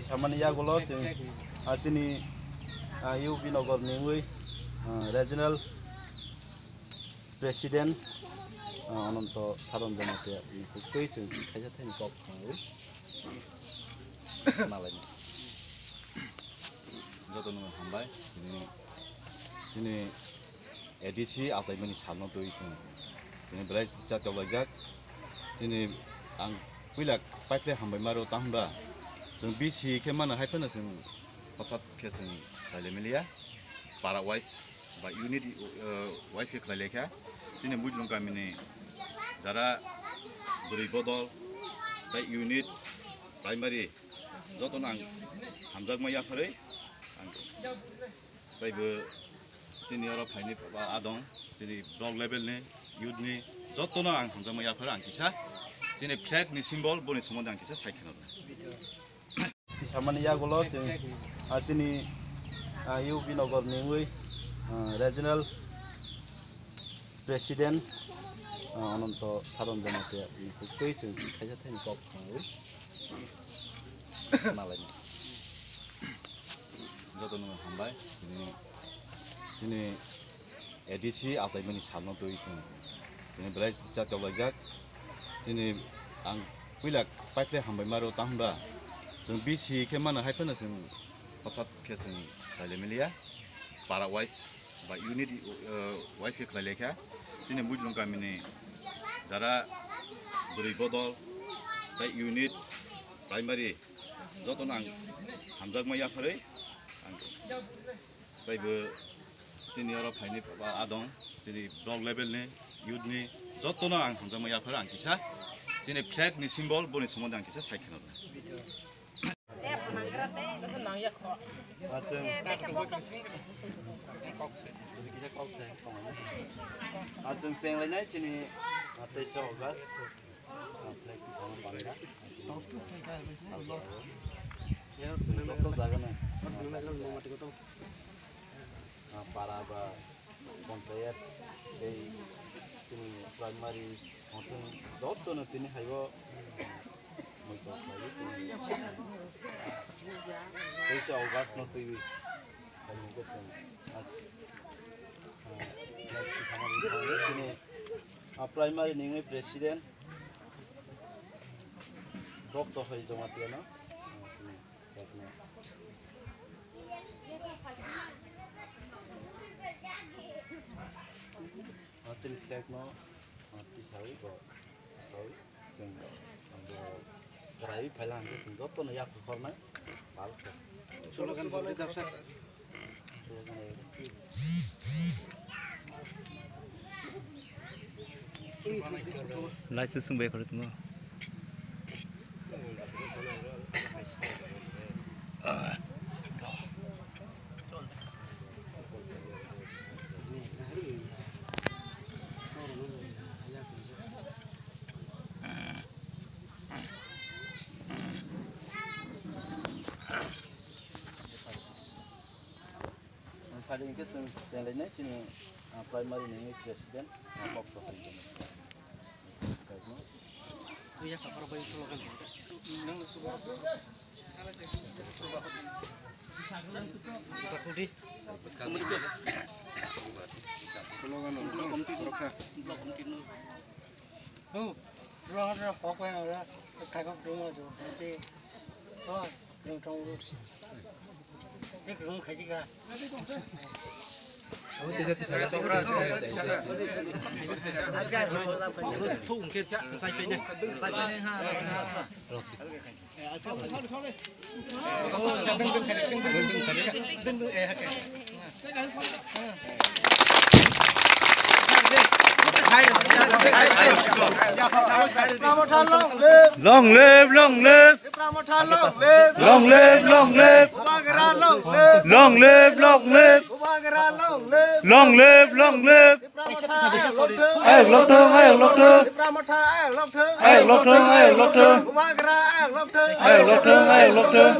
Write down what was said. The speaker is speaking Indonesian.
Samani Yagolo, Asini UP Nogor Ningui, Regional President, Ononto Saron Jamate, Kukai, Kajatan Kop, Malay. Jodoh nama hambai, ini edisi asal ini salno tu itu, ini berai sejak belajar, ini ang pilak pakai hambai maru tambah, jeng bisi kemana hai pernah jeng otot kesen Thailandia, para wise, ba unit wise ke Thailandia, ini mujung kami ini, jara beri bodol, ba unit primary, jodoh nang hamzak maya pare. Baiklah, senior ini adong, jadi blog level ni, youth ni, jatuh na ang hamzah maya pernah angkisa, jadi flag ni simbol boleh semua angkisa saya kenal. Samani Yagolo, asini UP Nogor Ningui, Regional President, Ononto Saron Jamate, Kukai, Kajatan Kop, Malay. Jodoh nama hambai, ini edisi asal ini salno tu itu, ini berai sejak belajar, ini ang pilak pakai hambai maru tambah, jeng bisi kemana hai pernah jeng otot kesen Thailandia, para wise, ba unit wise ke Thailandia, ini mujung kami ini, jara beri bodol, ba unit primary, jodoh nang hamzak maya pare. Baiklah, senior ini adong, jadi blog level ni, youth ni, jatuh na ang hamzah maya pernah angkisa, jadi flag ni simbol boleh semua angkisa saya kenal. Acung teng lainnya jadi 23 August, flag di sana bangga. Ya, betul jangan. Para kontrak dari primary hotel job tu nanti ni hayo untuk lagi. Jadi August nanti ini kami bukan as nanti sama ini primary ni presiden job tu hayo cuma tiada. Hasil flag no mati sawi go sawi jeng berai phalang jeng joto na yak forma bal slogan boleh dapsa live tu sumbai karo tumo Hari ini kita jalan ini primary ni presiden apa profil ini. Iya kabar baik slogan. Nang sudah. Bakudi. Slogan untuk komiti beroksa. Blok komiti. Oh, ruang ada pokok yang ada kakak rumah tu. Nanti, oh, yang tahu. Ini kerung kaji kah? Long live, long live. Long live, long live. Long live, long live. Long live, long live. Ai lộc thương, ai lộc thương. Ai lộc thương, ai lộc thương. Ai lộc thương, ai lộc thương.